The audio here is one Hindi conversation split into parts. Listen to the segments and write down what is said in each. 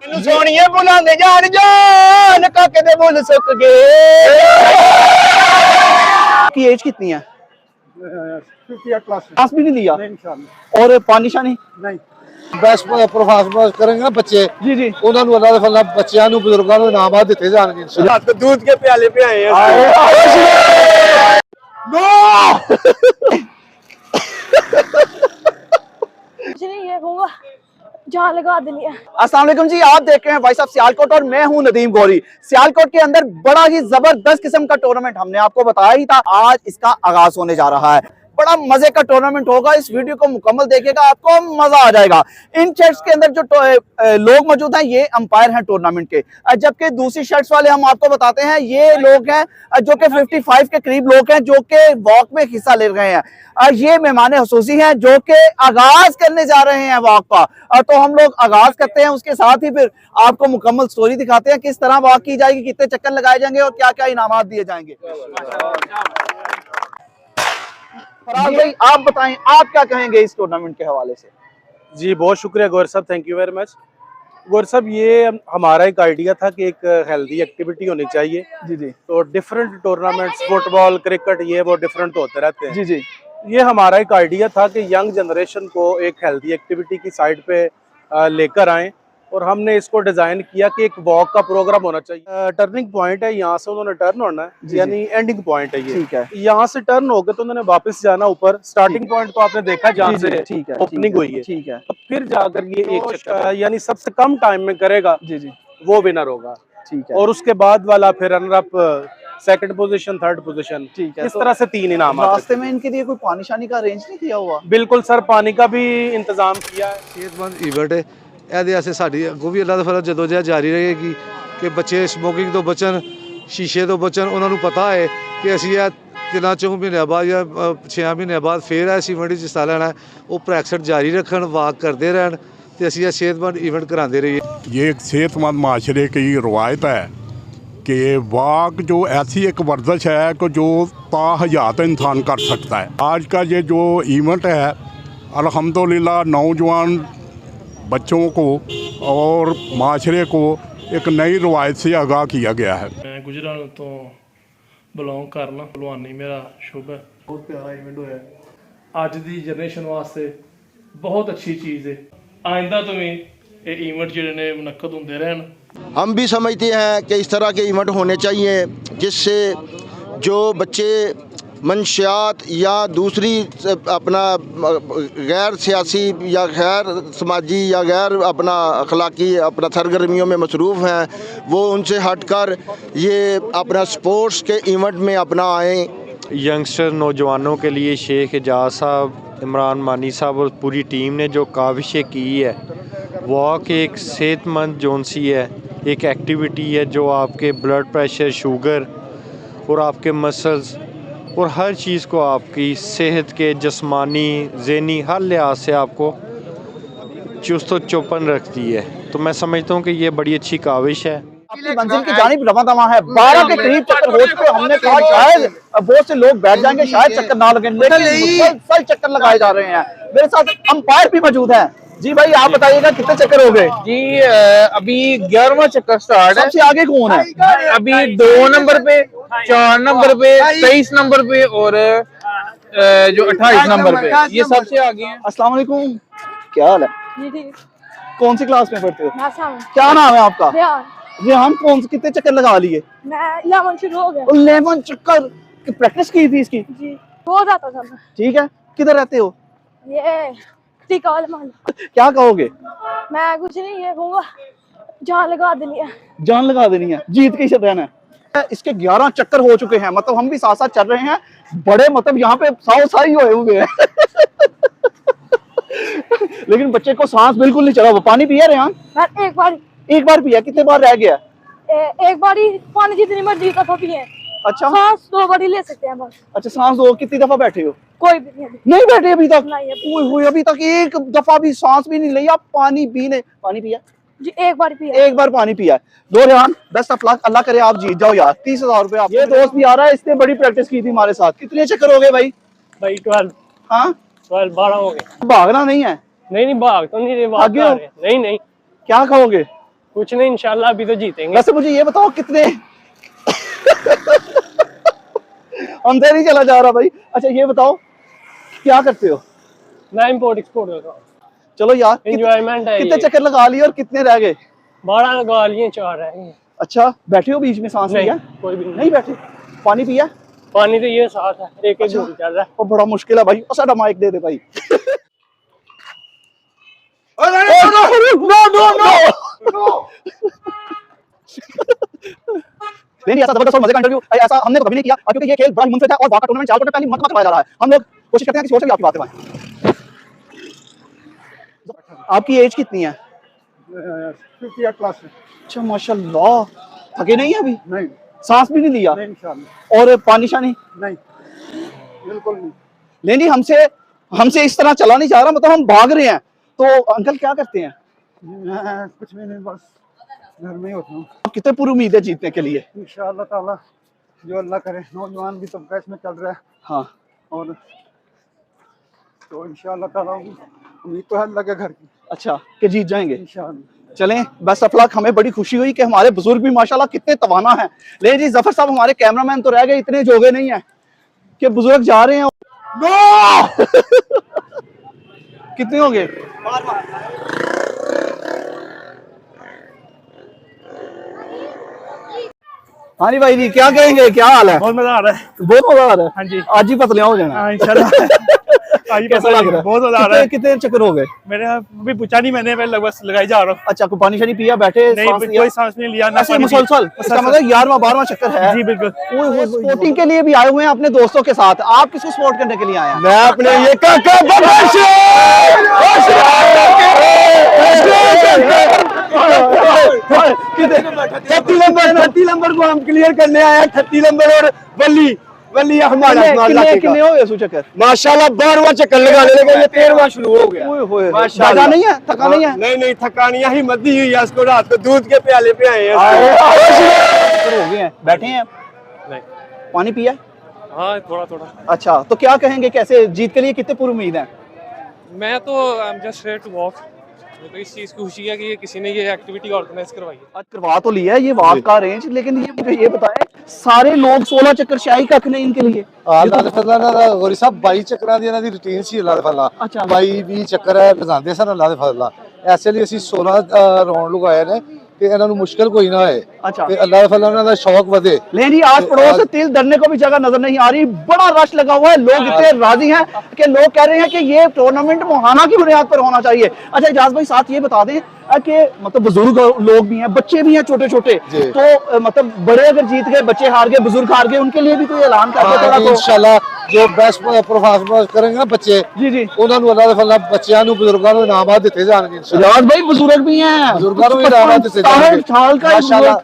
सोनिए बुलाने जान जान काके दे बुल सुक गए। की एज कितनी है? क्लास भी नहीं लिया और पानी शानी नहीं बस प्रवास करेंगे ना बच्चे जी जी उन्होंने अल्लाह दे फज़ल बच्चों को बुजुर्गों को इनाम दिते जाएंगे इंशाअल्लाह। तो दूध के प्याले पे आए हैं। ये कहूँगा जहाँ लगा देनी है। अस्सलाम वालेकुम जी, आप देख रहे हैं भाई साहब सियालकोट और मैं हूं नदीम गौरी। सियालकोट के अंदर बड़ा ही जबरदस्त किस्म का टूर्नामेंट हमने आपको बताया ही था, आज इसका आगाज होने जा रहा है। बड़ा मजे का टूर्नामेंट होगा, इस वीडियो को मुकम्मल देखिएगा, आपको मजा आ जाएगा। इन शर्ट्स के अंदर जो लोग मौजूद हैं ये अंपायर हैं टूर्नामेंट के, जबकि दूसरी शर्ट्स वाले हम आपको बताते हैं ये लोग हैं जो कि 55 के करीब लोग हैं जो कि वॉक में हिस्सा ले रहे हैं। ये मेहमान हुसूसी हैं जो कि आगाज करने जा रहे हैं वॉक का। तो हम लोग आगाज करते हैं, उसके साथ ही फिर आपको मुकम्मल स्टोरी दिखाते हैं किस तरह वॉक की जाएगी, कितने चक्कर लगाए जाएंगे और क्या क्या इनामात दिए जाएंगे। फराज भाई आप बताएं, आप क्या कहेंगे इस टूर्नामेंट के हवाले से? जी बहुत शुक्रिया गौर साहब, थैंक यू वेरी मच। गौर साहब ये हमारा एक आइडिया था कि एक हेल्दी एक्टिविटी होनी चाहिए। जी जी तो डिफरेंट टूर्नामेंट्स फुटबॉल क्रिकेट ये वो डिफरेंट तो होते रहते हैं। जी जी ये हमारा एक आइडिया था कि यंग जनरेशन को एक हेल्दी एक्टिविटी की साइड पे लेकर आएं और हमने इसको डिजाइन किया कि एक वॉक का प्रोग्राम होना चाहिए। टर्निंग पॉइंट है, यहाँ से उन्होंने टर्न होना है, यानी एंडिंग पॉइंट है ये। ठीक है, यहाँ से टर्न हो गए तो उन्होंने वापस जाना ऊपर। स्टार्टिंग पॉइंट तो आपने देखा जहाँ से ठीक है ओपनिंग हुई है। ठीक है, फिर जाकर ये एक चक्कर यानी सबसे कम टाइम में करेगा जी जी वो विनर होगा। ठीक है, और उसके बाद वाला फिर runner up, second position, third position, ठीक है। इस तरह से 3 इनाम आते हैं। रास्ते में इनके लिए कोई पानी शानी का अरेंज नहीं किया हुआ? बिल्कुल सर, पानी का भी इंतजाम किया है। सेहतमंद इवेंट है ਇਹਦੇ ਵਾਸਤੇ ਸਾਡੀ ਅੱਗੋਂ ਵੀ ਅੱਲਾਹ ਦਾ ਫਜ਼ਲ ਜਦੋਜਹਿਦ ਜਾਰੀ ਰਹੇਗੀ ਕਿ ਬੱਚੇ ਸਮੋਕਿੰਗ ਤੋਂ ਬਚਣ, ਸ਼ੀਸ਼ੇ ਤੋਂ ਬਚਣ। ਉਹਨਾਂ ਨੂੰ ਪਤਾ ਹੈ ਕਿ ਅਸੀਂ ਇਹ 3-4 ਮਹੀਨਿਆਂ ਬਾਅਦ ਜਾਂ 6 ਮਹੀਨਿਆਂ ਬਾਅਦ ਫਿਰ ਇਸ ਇਵੈਂਟ 'ਚ ਹਿੱਸਾ ਲੈਣਾ। ਉਹ ਪ੍ਰੈਕਟਿਸ ਜਾਰੀ ਰੱਖਣ, ਵਾਕ ਕਰਦੇ ਰਹਿਣ ਤੇ ਅਸੀਂ ਇਹ सेहतमंद इवेंट कराते रहिए। ये एक सेहतमंद माशरे की रवायत है कि वाक जो ऐसी एक वर्जिश है कि जो ताहयात इंसान कर सकता है। आज का ये जो इवेंट है अल्हम्दुलिल्लाह नौजवान बच्चों को और माशरे को एक नई रवायत से आगाह किया गया है। मैं गुजराल तो बिलोंग करना, भलवानी मेरा शुभ है। बहुत प्यारा इवेंट होया अज दी जनरेशन वास्ते, बहुत अच्छी चीज़ है। आइंदा तो भी ये इवेंट जो ने मुनक्कद होंदे रहन। हम भी समझते हैं कि इस तरह के इवेंट होने चाहिए जिससे जो बच्चे मंशियात या दूसरी अपना गैर सियासी या गैर समाजी या गैर अपना अखलाकी अपना सरगर्मियों में मसरूफ़ हैं वो उनसे हटकर ये अपना स्पोर्ट्स के इवेंट में अपना आएँ। यंगस्टर नौजवानों के लिए शेख एजाज साहब, इमरान मानी साहब और पूरी टीम ने जो काविशें की है, वॉक एक सेहतमंद जोनसी है, एक एक्टिविटी है जो आपके ब्लड प्रेशर, शुगर और आपके मसल्स और हर चीज़ को आपकी सेहत के जिस्मानी ज़हनी हर लिहाज से आपको चुस्त व चौपन रखती है। तो मैं समझता हूँ कि ये बड़ी अच्छी काविश है। अपनी मंजिल की जानिब रवा दवा है। 12 के करीब चक्कर हो चुके, हमने कहा शायद बहुत से लोग बैठ जाएंगे, शायद चक्कर ना लगे, लेकिन मुसलसल चक्कर लगाए जा रहे हैं। मेरे साथ अंपायर भी मौजूद हैं। जी भाई आप बताइएगा कितने चक्कर हो गए? जी अभी 11वां चक्कर स्टार्ट है। सबसे आगे कौन है? अभी 2 नंबर पे, 4 नंबर पे, 23 नंबर पे और जो 28 नंबर पे, ये सबसे आगे हैं। अस्सलाम वालेकुम, क्या हाल है? जी ठीक। कौन सी क्लास में पढ़ते हो? मैं सामने क्या नाम है आपका? रेहान। रेहान, कौन से कितने चक्कर लगा लिए? मैं 11 शुरू हो गया। 11 चक्कर की प्रैक्टिस की थी इसकी? जी रोज आता था मैं। ठीक है, किधर रहते हो? ये टीका वाले मान। क्या कहोगे? मैं कुछ नहीं ये कहूँगा जहाँ लगा देनी है। जान लगा देनी है, जीत के ही रहना है। इसके 11 चक्कर हो चुके हैं, मतलब हम भी साथ साथ चल रहे हैं। बड़े मतलब यहाँ पे साई हुए हुए हैं। लेकिन बच्चे को सांस बिल्कुल नहीं चला। वो पानी पिया रेहान? मैं एक बार पिया। कितने बार रह गया? एक बार ही पानी जितनी मर्जी दफा पिए। अच्छा, सांस 2 बार ही ले सकते हैं बस। अच्छा सांस दो। कितनी दफा बैठे हो? कोई भी नहीं बैठे अभी तक? नहीं अभी तक एक दफा भी सांस भी नहीं लिया। पानी पिया जी, एक बार पिया। एक बार पानी पिया। दो रेहान, बेस्ट ऑफ लक, अल्लाह करे आप जीत जाओ यार। 30,000 रुपए। ये दोस्त भी आ रहा है, इसने बड़ी प्रैक्टिस की थी हमारे साथ। कितने चक्कर हो गए भाई? 12। हाँ 12 हो गए। भागना नहीं है? नहीं भाग तो नहीं रहे, आगे हो? नहीं क्या कहोगे? कुछ नहीं, इंशाल्लाह अभी तो जीतेंगे। वैसे मुझे ये बताओ कितने हमसे नहीं चला जा रहा भाई। अच्छा ये बताओ क्या करते हो? मैं इम्पोर्ट एक्सपोर्ट कर रहा हूँ। चलो यार एंजॉयमेंट है। कितने चक्कर लगा लिए और कितने रह गए? 12 लगा लिए, 4 रह गए। अच्छा बैठे हो बीच में, सांस नहीं, लिया? कोई भी नहीं बैठे। पानी पिया? पानी तो ये साथ है, एक अच्छा। घूम चल रहा है। वो बड़ा मुश्किल है भाई। साडा माइक दे दे भाई। नहीं ऐसा जबरदस्त और मजे का इंटरव्यू ऐसा हमने तो कभी नहीं किया, और क्योंकि ये खेल बड़ा ही मुनफिद है और वाका टूर्नामेंट सियालकोट में पहली मरतबा करवाया जा रहा है। हम लोग कोशिश करते हैं कि सोच भी आपकी बातें माने। आपकी एज कितनी है? 58 क्लास में। अच्छा माशाल्लाह। थके नहीं है अभी? नहीं सांस भी नहीं लिया? नहीं इंशाल्लाह। और पानी शानी? नहीं बिल्कुल नहीं। नहीं हमसे इस तरह चला नहीं जा रहा, मतलब हम भाग रहे हैं। तो अंकल क्या करते हैं? मैं कुछ भी नहीं, बस घर में ही होता हूँ। कितने पूरी उम्मीद है जीतने के लिए? इंशाअल्लाह ताला जो अल्लाह करे। नौजवान भी तबका इसमें चल रहा है। हाँ और तो इंशाअल्लाह ताला उम्मीद तो है अल्लाह के घर की। अच्छा कि जीत जाएंगे इंशाअल्लाह। चलें बेस्ट ऑफ लक। हमें बड़ी खुशी हुई कि हमारे बुजुर्ग भी माशाल्लाह कितने तवाना हैं। ले जी जफर साहब हमारे कैमरामैन तो रह गए, इतने जोगे नहीं है कि बुजुर्ग जा रहे हैं। कितने हो गए? हाँ जी भाई जी क्या कहेंगे, क्या हाल है? बहुत मजा आ रहा है। बहुत मजा आ रहा है। हाँ जी। आज ही पतले हो जाना इंशाल्लाह। कैसा लग रहा है? बहुत मजा आ रहा है। कितने चक्कर हो गए? मेरे अभी पूछा नहीं मैंने, लगभग लगाई जा रहा हूँ। अच्छा कोई पानी शानी पिया, बैठे नहीं, कोई सांस नहीं लिया ना। ऐसे मुसलसल इसका मतलब 11वां 12वां चक्कर है। जी बिल्कुल। स्पोर्टिंग के लिए भी आए हुए हैं अपने दोस्तों के साथ। आप किसको सपोर्ट करने के लिए आए हैं? मैं अपने ये काका छत्ती नंबर को हम क्लियर करने आए हैं। 38 नंबर और वली हमारा कितने हो गए चक्कर? माशाल्लाह 12वां चक्कर लगाने लगे, ये 13वां शुरू हो गया। माशाल्लाह नहीं है, थका नहीं है? नहीं थका नहीं, हिम्मत दी हुई है इसको। रात को दूध के प्याले पे आए हैं। हो गए हैं, बैठे हैं। नहीं। पानी पिया? हाँ थोड़ा थोड़ा। अच्छा तो क्या कहेंगे, कैसे जीत के लिए कितने पूरी उम्मीद है? मैं तो जस्ट रेडी टू वॉक। मुझे तो इस चीज की खुशी है कि किसी ने ये एक्टिविटी ऑर्गेनाइज करवाई है। आज करवा तो लिया है ये वॉक का अरेंज, लेकिन ये मुझे ये बताएं सारे लोग 16 चक्कर शाही कख नहीं इनके लिए? अल्लाह फजला ना गौरी साहब 22 ਚੱਕਰਾਂ ਦੀ ਇਹਨਾਂ ਦੀ ਰੁਟੀਨ ਸੀ। ਅੱਲਾਹ ਫਜ਼ਲਾ 22 20 ਚੱਕਰ ਹੈ ਲਗਾਉਂਦੇ ਸਨ ਅੱਲਾਹ ਦੇ ਫਜ਼ਲਾ। ਐਸੇ ਲਈ ਅਸੀਂ 16 ਰਾਉਂਡ ਲਗਾਏ ਨੇ ਕਿ ਇਹਨਾਂ ਨੂੰ ਮੁਸ਼ਕਲ ਕੋਈ ਨਾ ਹੋਏ ਤੇ ਅੱਲਾਹ ਦੇ ਫਜ਼ਲਾ ਉਹਨਾਂ ਦਾ ਸ਼ੌਕ ਵਧੇ। लेकिन जी आज पड़ोस से तिल धरने को भी जगह नजर नहीं आ रही। बड़ा रश लगा हुआ है, लोग इतने राजी हैं कि लोग कह रहे हैं कि ये टूर्नामेंट मुहाना की बुनियाद पर होना चाहिए। अच्छा इजाज भाई साथ ये बता दें कि मतलब बुजुर्ग लोग भी हैं, बच्चे भी हैं छोटे छोटे, तो मतलब बड़े अगर जीत गए, बच्चे हार गए, बुजुर्ग हार गए, उनके लिए भी कोई ऐलान कर दे इंशाल्लाह। जो बेस्ट परफॉर्मेंस करेंगे ना बच्चे, जी जी ਉਹਨਾਂ ਨੂੰ ਅੱਲਾਹ ਦੇ ਫਜ਼ਲਾ ਬੱਚਿਆਂ ਨੂੰ ਬਜ਼ੁਰਗਾਂ ਨੂੰ ਇਨਾਮਾਤ ਦਿੱਤੇ ਜਾਣਗੇ ਇੰਸ਼ਾਅੱਲਾਹ। इजाज भाई बुजुर्ग भी हैं, ਬਜ਼ੁਰਗਾਂ ਨੂੰ ਵੀ ਇਨਾਮਾਤ ਦਿੱਤੇ ਜਾਣਗੇ साल का माशाल्लाह।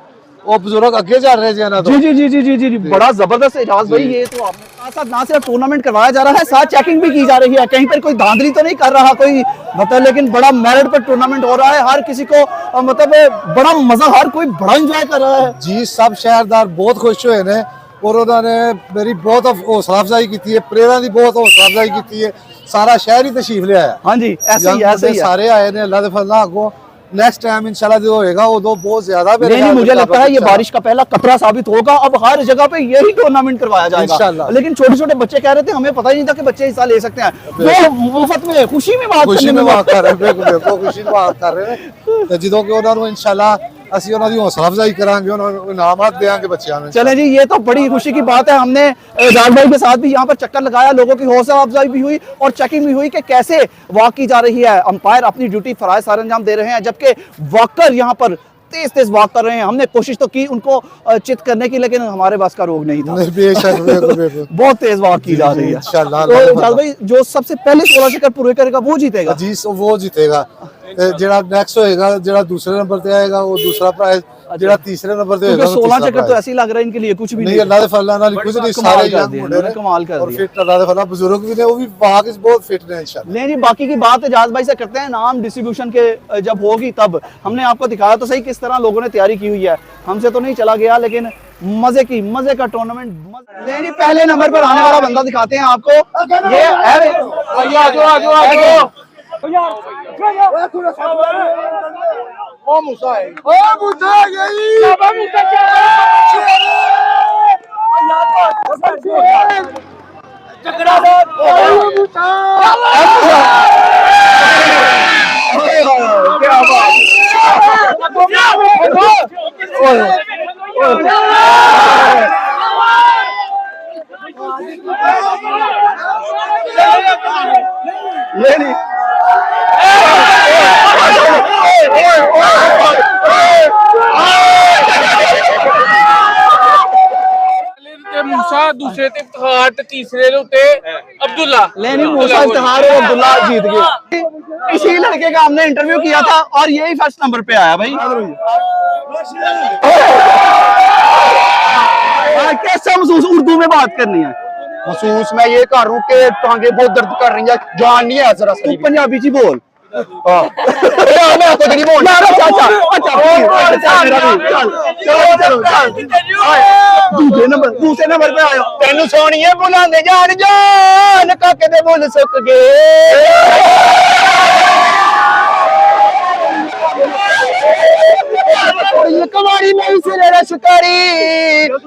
वो बुजुर्ग आगे जा रहे हैं जी जी जी जी जी जी जी बड़ा जबरदस्त इजाज भाई। ये तो आपने साथ ना सिर्फ टूर्नामेंट करवाया जा रहा है, साथ चेकिंग भी की जा रही है। कहीं पर कोई धांधली तो नहीं कर रहा कोई, मतलब लेकिन बड़ा मेरिट पर टूर्नामेंट हो रहा है। हर किसी को मतलब बड़ा मजा, हर कोई बड़ा एंजॉय कर रहा है जी। सब शहरदार बहुत खुश हुए ने और उन्होंने मेरी बहुत हौसला अफजाई की है, प्रेरणा की बहुत हौसला अफजाई की है। सारा शहर ही तशरीफ ले आया। हाँ जी ऐसे ही सारे आए ने अल्लाह दे फजला। आगो नेक्स्ट टाइम इंशाल्लाह जो होएगा वो तो बहुत ज्यादा नहीं मुझे लगता है ये बारिश का पहला कतरा साबित होगा। अब हर जगह पे यही टूर्नामेंट करवाया जाएगा इंशाल्लाह। लेकिन छोटे छोटे बच्चे कह रहे थे, हमें पता ही नहीं था कि बच्चे हिस्सा ले सकते हैं। वो मुफ्त में खुशी में बात खुशी में बात कर रहे हैं, खुशी में बात कर रहे हैं। तो जिदों के उन्होंने इंशाल्लाह ਅਸੀਂ ਉਹਨਾਂ ਦੀ ਹੌਸਲਾ ਅਫਜ਼ਾਈ ਕਰਾਂਗੇ, ਉਹਨਾਂ ਨੂੰ ਇਨਾਮਾਤ देंगे बच्चों ਨੂੰ। चले जी ये तो बड़ी खुशी की बात है। हमने राज भाई के साथ भी यहाँ पर चक्कर लगाया, लोगों की हौसला अफजाई भी हुई और चेकिंग भी हुई कि कैसे वॉक की जा रही है। अंपायर अपनी ड्यूटी फराज सर अंजाम दे रहे हैं, जबकि वॉकर यहाँ पर तेज तेज वॉक कर रहे हैं। हमने कोशिश तो की उनको चित करने की, लेकिन हमारे पास का रोग नहीं था। बहुत तेज वॉक की जा रही है इंशाल्लाह। तो भाई जो सबसे पहले 16 चक्कर पूरे करेगा वो जीतेगा जी, वो जीतेगा। ਜਿਹੜਾ नेक्स्ट होएगा, ਜਿਹੜਾ दूसरे नंबर पे आएगा वो दूसरा प्राइज, ਜਿਹੜਾ तीसरे नंबर पे होएगा 16 चक्कर तो ऐसे ही लग रहा है इनके लिए कुछ भी नहीं। अल्लाह दे फजल नाल कुछ नहीं, सारे यंग मुंडे ने कमाल कर दिया और फिट अल्लाह दे फजल बुजुर्ग भी ने, वो भी बाकी बहुत फिट ने इंशाल्लाह। नहीं बाकी की बात एजाज भाई से करते हैं। नाम डिस्ट्रीब्यूशन के जब होगी तब हमने आपको दिखाया तो सही किस तरह लोगों ने तैयारी की हुई है। हमसे तो नहीं चला गया, लेकिन मजे का टूर्नामेंट। नहीं पहले नंबर पर आने वाला बंदा दिखाते हैं आपको। ये ओ मूसा है बाबा मूसा क्या ये नहीं मूसा दूसरे ते इफ्तिखार ते तीसरे दे उत्ते अब्दुल्ला लेनी मूसा इफ्तिखार और अब्दुल्ला जीत गए। इसी लड़के का हमने इंटरव्यू किया था और यही फर्स्ट नंबर पे आया भाई। कैसा महसूस, उर्दू में बात करनी है। महसूस मैं ये कर रहा हूँ कि टांगे बहुत दर्द कर रही है, जान नहीं है जरा तू पंजाबी जी बोल। मैं तो नहीं बोल चाचा दूसरे नंबर पे आयो। तेन सोनिए बुलाने जान जान काके दे बोल सुक गए कमारी नहीं सिरे शिकारी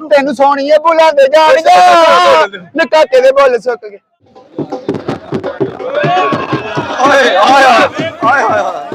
तेन सोनिए बुलाने जान जान काके दे बोल सुक गए। आए आए आए आए